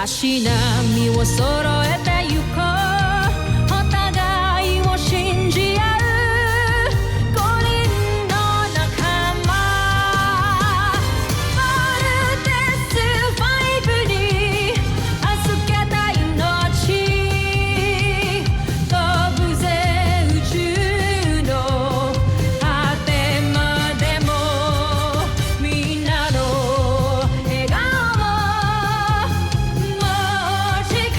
しなみを揃えてゆこうお互いを信じ合う5人の仲間バルテス5に預けた命飛ぶぜ宇宙の果てまでもみんなの笑顔持ち帰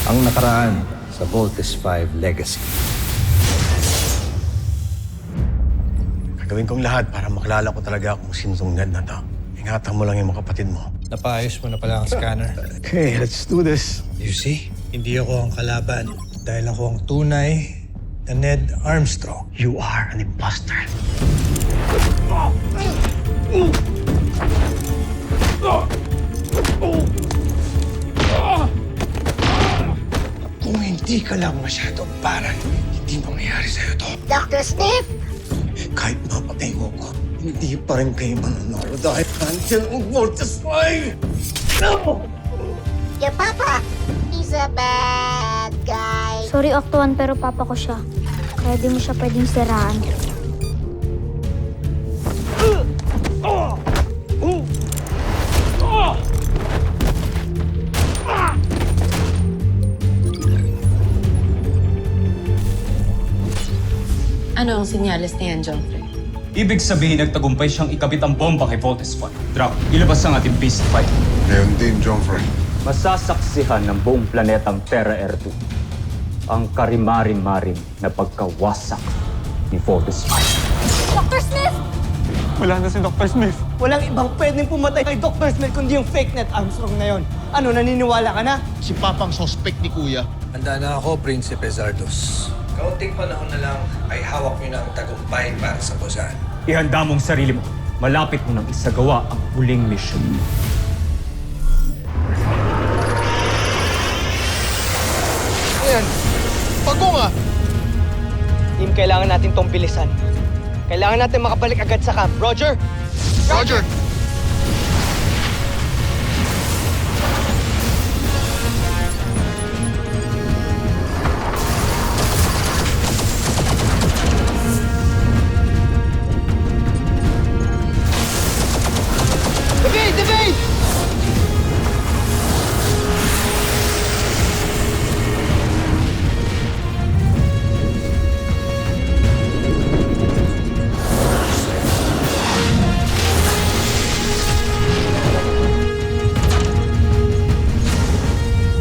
Ang nakaraan sa Voltes 5 Legacy. Gagawin kong lahat para makilala ko talaga kung sino tong Ned na to. Ingatan mo lang yung mga kapatid mo. Napaayos mo na pala ang scanner. Okay, let's do this. You see? Hindi ako ang kalaban dahil ako ang tunay na Ned Armstrong. You are an imposter. Kung hindi ka lang masyadong parang, hindi mangyayari sa'yo to. Dr. Smith! Kahit mapatay mo ko, hindi pa rin kayo mananalo dahil nandiyan ang Voltes 5! No! Your papa! He's a bad guy. Sorry, Octo 1, pero papa ko siya. Kaya di mo siya pwedeng siraan. Ano ang sinyalis na yan, Joffrey? Ibig sabihin, nagtagumpay siyang ikabit ang bomba kay Voltes 5. Draco, ilabas ang ating beast fight. Ngayon din, Joffrey. Masasaksihan ng buong planetang Terra Air 2 ang karimarim-marim na pagkawasak ni Voltes 5. Dr. Smith! Wala na si Dr. Smith. Walang ibang pwedeng pumatay kay Dr. Smith kundi yung fake Ned Armstrong na yon. Ano, naniniwala ka na? Si Papang suspect ni Kuya. Handa na ako, Prinsipe Zardos. Kaunting panahon na lang ay hawak niyo na ang tagumpay para sa Busan. Ihanda mong sarili mo. Malapit mo nang isagawa ang huling mission. Ayan, pagong ah! Team, kailangan natin tong bilisan. Kailangan natin makabalik agad sa camp. Roger? Roger! Evade! Evade!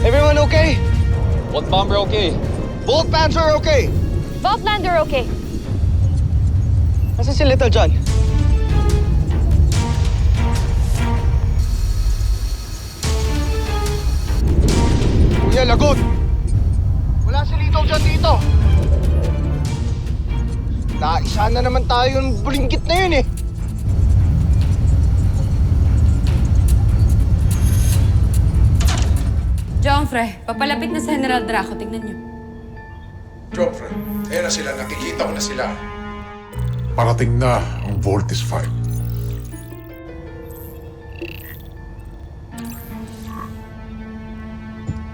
Everyone okay? What bomber okay? Bolt Panzer okay? Vaultlander, okay. Nasaan si Little John? Kuya, lagot! Wala si Little John dito. Naisa na naman tayo yung bulinggit na yun eh. Joffrey, papalapit na sa General Draco. Tignan niyo. Joffrey, ayan na sila. Nakikita ko na sila. Parating na ang Voltes 5.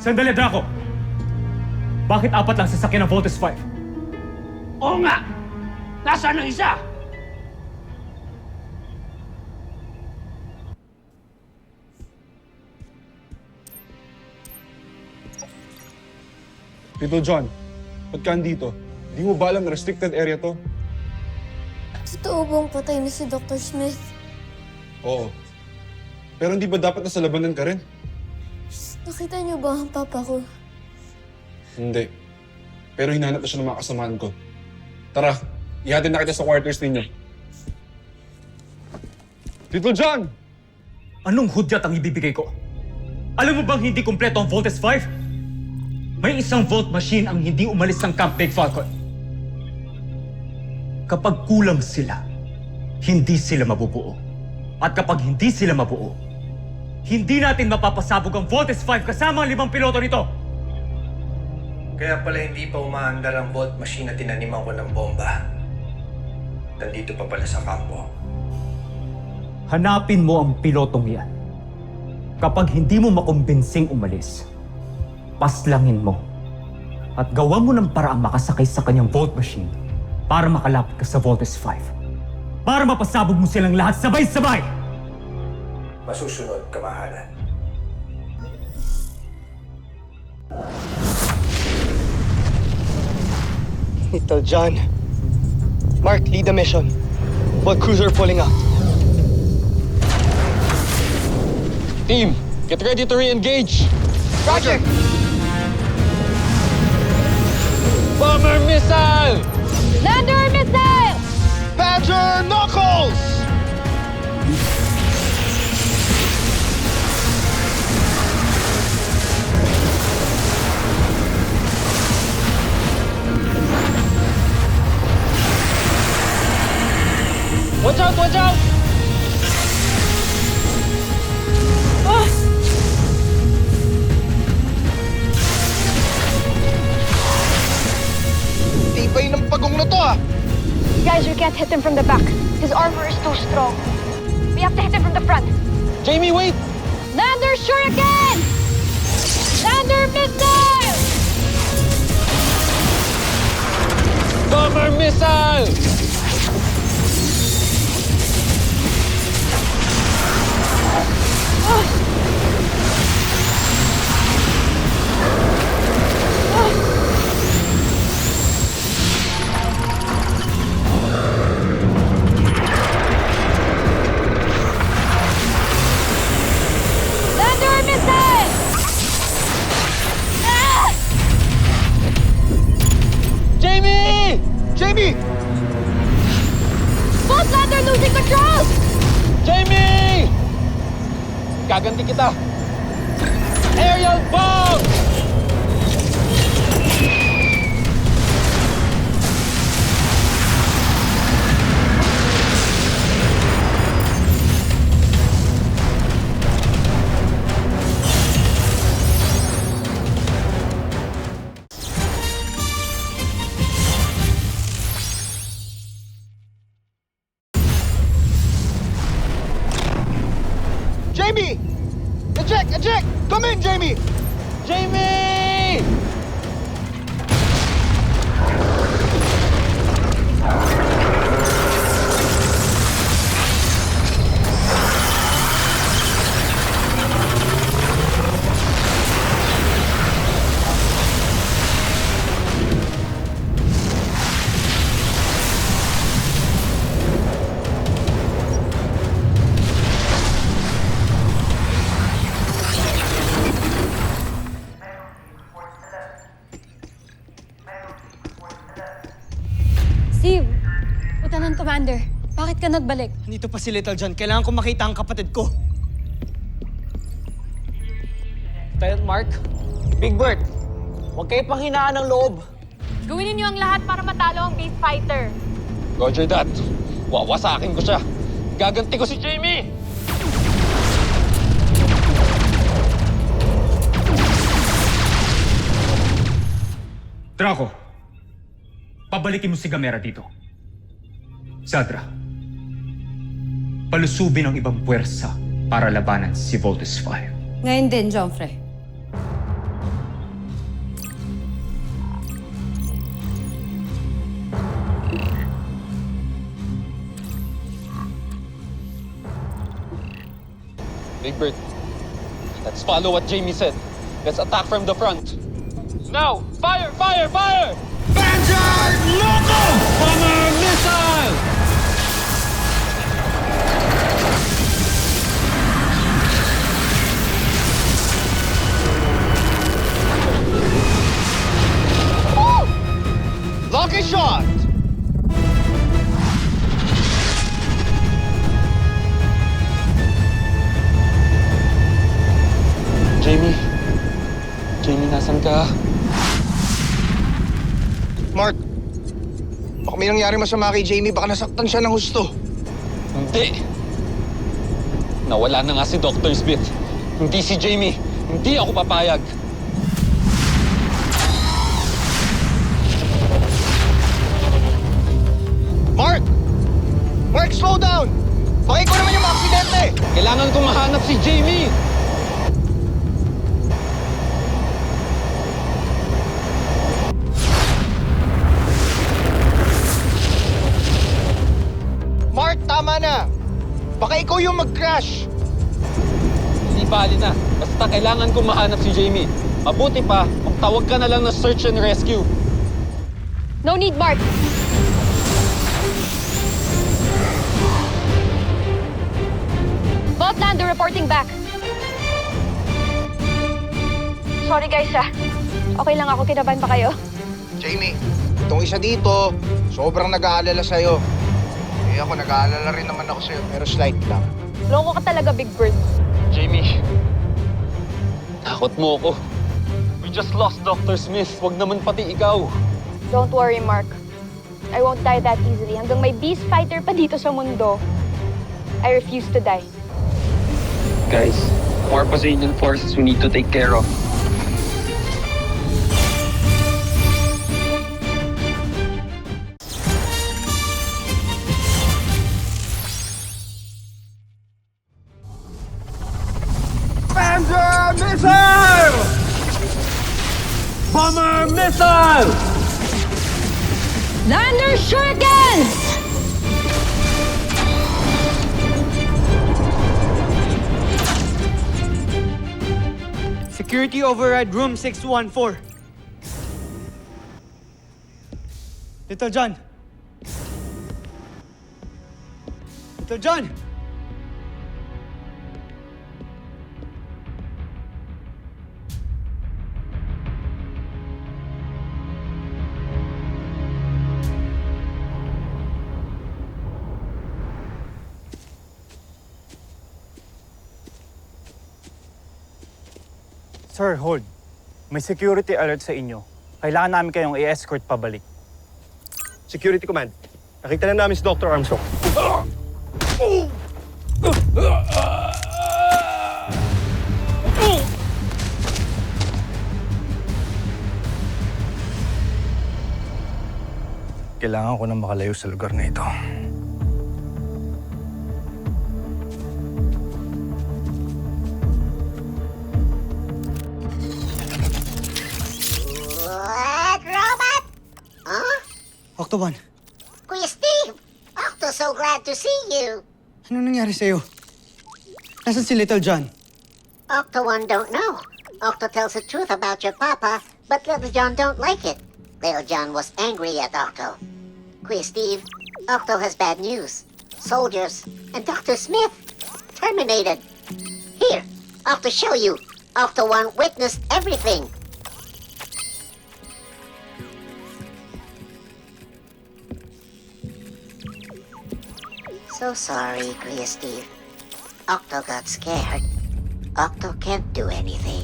Sandali, Draco! Bakit apat lang sasakyan ng Voltes 5? Oo nga! Nasaan ang isa? Tito John, ba't ka andito? Di mo ba alam na restricted area to? Totoo bang patay na si Dr. Smith? Oo. Pero hindi ba dapat nasa labanan ka rin? Nakita niyo ba ang papa ko? Hindi. Pero hinanap na siya ng mga kasamahan ko. Tara, ihatid na kita sa quarters ninyo. Tito John! Anong hudyat ang ibibigay ko? Alam mo bang hindi kumpleto ang Voltes 5? May isang Volt machine ang hindi umalis ng Camp Big Falcon. Kapag kulang sila, hindi sila mabubuo. At kapag hindi sila mabuo, hindi natin mapapasabog ang Voltes 5 kasama ang 5 piloto nito. Kaya pala hindi pa umaandar ang Volt Machine na tinaniman ko ng bomba. Nandito pa pala sa kampo. Hanapin mo ang pilotong yan. Kapag hindi mo makumbinsing umalis, paslangin mo at gawa mo ng paraang makasakay sa kanyang Volt Machine para makalapit ka sa Voltes 5. Para mapasabog mo silang lahat sabay-sabay! Masusunod, kamahalan. Little John. Mark, lead the mission. While cruiser pulling out. Team, get ready to re-engage. Roger! Bomber missile! Lander missile! Badger knuckles! Watch out! Watch out! Tibay ng pagong na to ah! Guys, we can't hit him from the back. His armor is too strong. We have to hit him from the front. Jamie, wait! Lander shuriken! Lander missile! Bomber missile! Lander missile! Ah! Jamie! Jamie! Both Lander losing control! Jamie! Gaganti kita! Aerial bomb! Jamie! Eject! Eject! Come in, Jamie! Jamie! Steve, Lieutenant Commander, bakit ka nagbalik? Nandito pa si Little John. Kailangan ko makita ang kapatid ko. Lieutenant Mark, Big Bird, huwag kayo panghinaan ng loob. Gawin niyo ang lahat para matalo ang Beast Fighter. Roger that. Wawasakin ko siya. Gaganti ko si Jamie! Draco, pabalikin mo si Gamera dito. Zadra, palusubin ang ibang puwersa para labanan si Voltes 5. Ngayon din, Joffrey. Big Bird, let's follow what Jamie said. Let's attack from the front. Now! Fire! Fire! Fire! Vanguard Loco! Bomber missile! Lucky shot! Jamie? Jamie, nasan ka? Mark, baka may nangyari masama kay Jamie. Baka nasaktan siya ng husto. Hindi. Nawala na nga si Dr. Smith. Hindi si Jamie. Hindi ako papayag. Mark! Mark, slow down! Baka ikaw naman yung aksidente! Kailangan ko mahanap si Jamie! Mark, tama na! Baka ikaw yung mag-crash! Hindi bali na. Basta kailangan ko mahanap si Jamie. Mabuti pa, magtawag ka na lang ng search and rescue. No need, Mark. Lander reporting back. Sorry guys Okay lang ako, kinabahan pa kayo? Jamie, itong isa dito, sobrang nag-aalala sa'yo. Eh ako, nag-aalala rin naman ako sa'yo, pero slight lang. Loko ka talaga, Big Bird. Jamie, takot mo ako. We just lost Dr. Smith. Wag naman pati ikaw. Don't worry, Mark. I won't die that easily. Hanggang may beast fighter pa dito sa mundo, I refuse to die. Guys, more Poseidon forces we need to take care of. Panzer missile! Bomber missile! Lander shurikens! Security override room 614. Little John. Little John! Sir, hold. May security alert sa inyo. Kailangan namin kayong i-escort pabalik. Security Command, nakita na namin si Dr. Armstrong. Kailangan ko na makalayo sa lugar na ito. What, robot? Huh? Octo 1, Kuya Steve! Octo, so glad to see you. ano nangyari sa'yo? Nasaan si Little John? Octo 1 don't know. Octo tells the truth about your papa, but Little John don't like it. Little John was angry at Octo. Kuya Steve, Octo has bad news. Soldiers and Dr. Smith terminated. Here, Octo show you. Octo 1 witnessed everything. So sorry, Kuya Steve. Octo got scared. Octo can't do anything.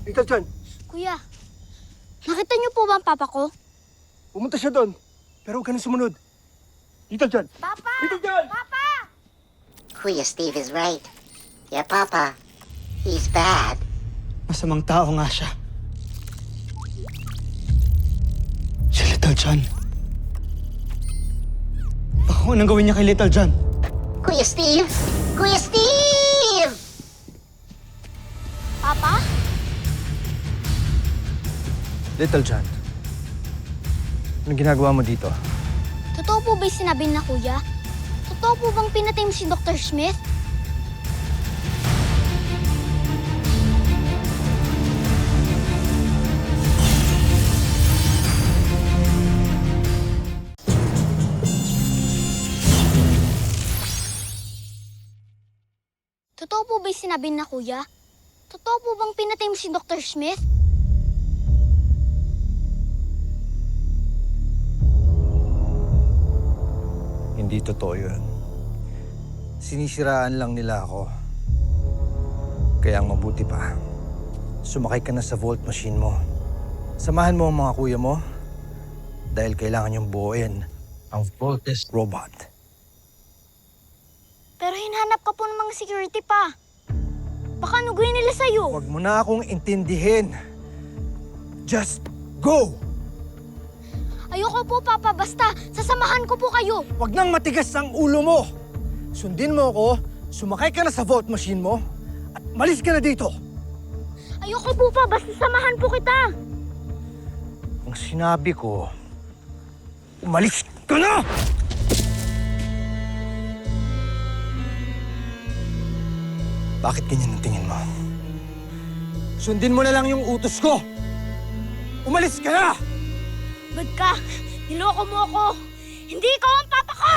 Little John, Kuya, nakita niyo po ba ang papa ko? pumunta siya doon. Pero huwag ka na sumunod. Little John! Papa! Little John! Papa! Kuya Steve is right. Your papa, he's bad. Masamang tao nga siya. Si Little John. Baka anong gawin niya kay Little John? Kuya Steve! Kuya Steve! Papa? Little John, anong ginagawa mo dito? Totoo po ba'y sinabi na kuya? Totoo po bang pinatay mo si Dr. Smith? Totoo po ba'y sinabi na kuya? Totoo po bang pinatay mo si Dr. Smith? Hindi totoo yun. Sinisiraan lang nila ako. Kaya ang mabuti pa, sumakay ka na sa Volt Machine mo. Samahan mo ang mga kuya mo dahil kailangan niyong buuin ang Voltes robot. Pero hinhanap ka po ng mga security pa. Baka nuguin nila sa'yo. Huwag mo na akong intindihin. Just go! Ayoko po, Papa. Basta, sasamahan ko po kayo. Huwag nang matigas ang ulo mo. Sundin mo ako, sumakay ka na sa Volt Machine mo, at malis ka na dito. Ayoko po, Pa. Basta samahan po kita. Ang sinabi ko, umalis ka na! Bakit ganyan ang tingin mo? Sundin mo na lang yung utos ko! Umalis ka na! Bad ka. Niloko mo ako. Hindi ikaw ang papa ko!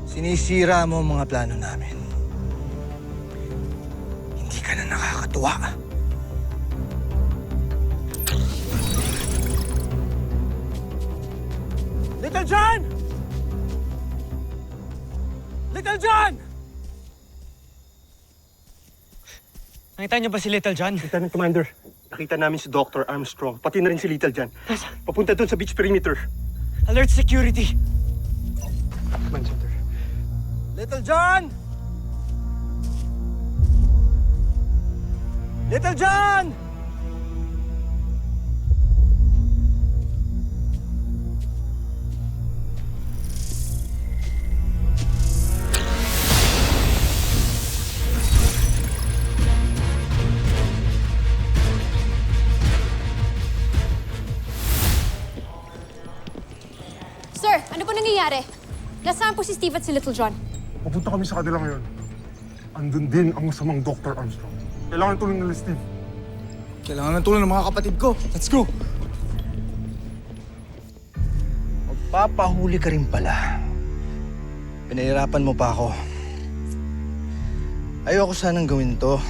Sinisira mo ang mga plano namin. Hindi ka na nakakatuwa. Little John! Little John! Nakita niyo ba si Little John? Lieutenant Commander, nakita namin si Dr. Armstrong, pati na rin si Little John. Papunta doon sa beach perimeter. Alert security! Command Center. Little John! Little John! Sir, ano po nangyayari? Nasaan po si Steve at si Little John? Pupunta kami sa kanila ngayon. Andun din ang masamang Dr. Armstrong. Kailangan tulong nila, Steve. Kailangan ng tulong ng mga kapatid ko. Let's go! Magpapahuli ka rin pala. Pinahirapan mo pa ako. Ayoko sanang gawin to,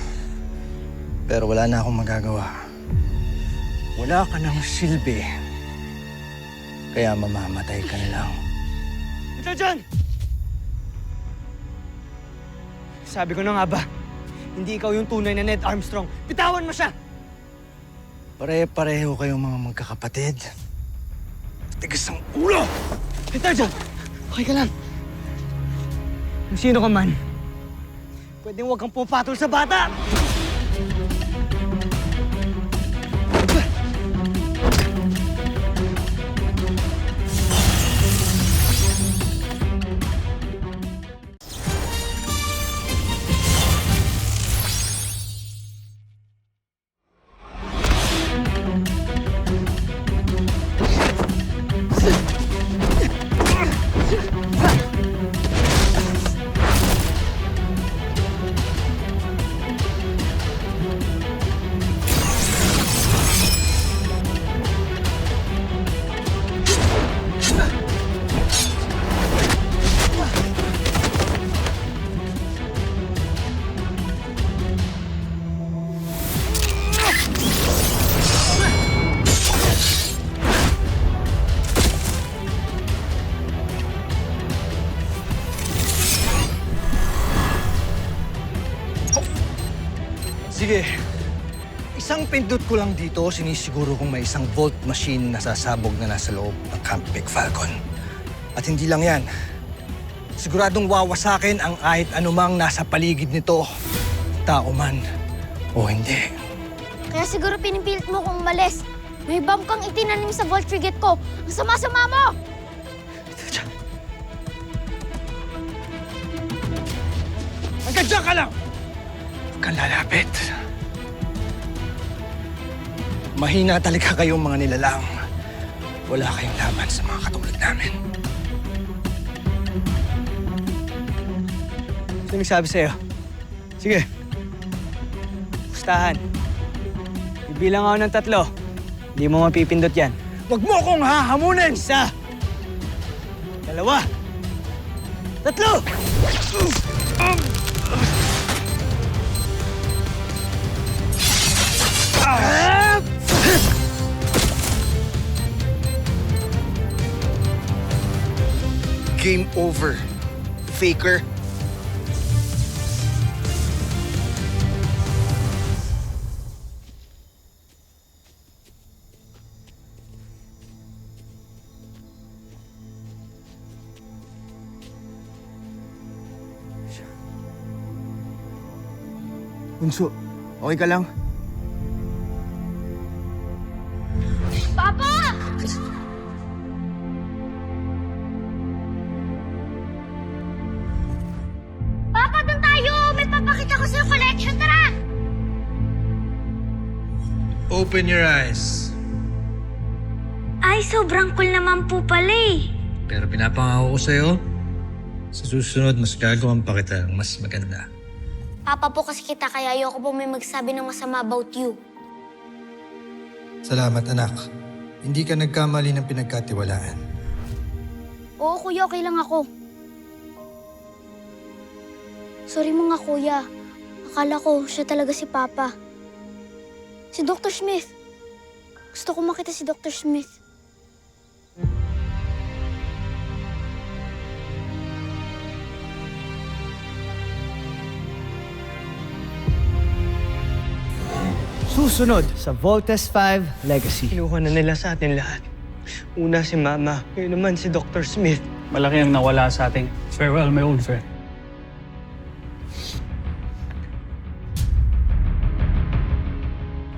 pero wala na akong magagawa. Wala ka ng silbi, kaya mamamatay ka na lang. Little John! Sabi ko na nga ba, hindi ikaw yung tunay na Ned Armstrong. Bitawan mo siya! Pare-pareho kayong mga magkakapatid. Tigas ang ulo! Little John! Okay ka lang. Kung sino ka man, pwedeng huwag kang pumapatol sa bata! Sige, isang pindot ko lang dito, sinisiguro kong may isang Volt Machine na sasabog na nasa loob ng Camp Big Falcon. At hindi lang yan. Siguradong wawasakin ang kahit anumang nasa paligid nito, tao man o hindi. Kaya siguro pinipilit mo kong umalis. May bomb kang itinanim sa Volt Frigate ko. Ang sama-sama mo! Hanggang dyan ka lang! Huwag kang lalapit. Mahina talaga kayong mga nilalang. Wala kayong laban sa mga katulad namin. Sino nagsabi sa'yo? Sige. Pustahan. Bibilang ako ng 3. Hindi mo mapipindot yan. Huwag mo akong hahamunin! 1, 2, 3! Game over, faker. Bunso, okay ka lang? Papa! Papa, doon tayo! May papakita ko sa'yo collection, tara! Open your eyes. Ay, sobrang cool naman po pala eh. Pero pinapangako ko sa'yo, sa susunod mas gagawin pa kita ng mas maganda. Papa po kasi kita kaya ayoko po may magsabi ng masama about you. Salamat, anak. Hindi ka nagkamali ng pinagkatiwalaan. Oo, kuya, okay lang ako. Sorry mo nga, kuya. Akala ko siya talaga si Papa. Si Dr. Smith. Gusto ko makita si Dr. Smith. Susunod sa Voltes 5 Legacy. Kinuha na nila sa atin lahat. Una si Mama, ngayon naman si Dr. Smith. Malaki ang nawala sa ating farewell, my old friend.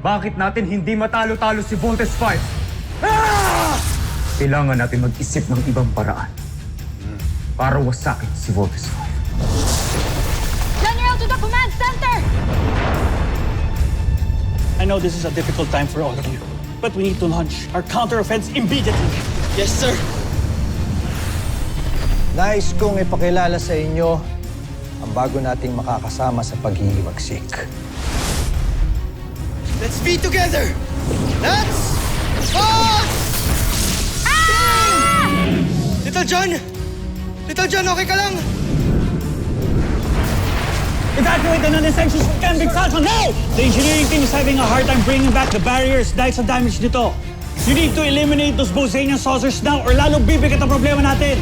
Bakit natin hindi matalo-talo si Voltes 5? Kailangan natin mag-isip ng ibang paraan para wasakin si Voltes 5. General, to the command center! I know this is a difficult time for all of you, but we need to launch our counter-offense immediately. Yes, sir. Nais kong ipakilala sa inyo ang bago nating makakasama sa paghihiwagsik. Let's be together! Let's march! Little John! Little John, okay ka lang? Evacuate the non-essentials from Camping Falcon now! The engineering team is having a hard time bringing back the barriers dahil sa damage nito. You need to eliminate those Bosanian saucers now or lalong bibigat ang problema natin.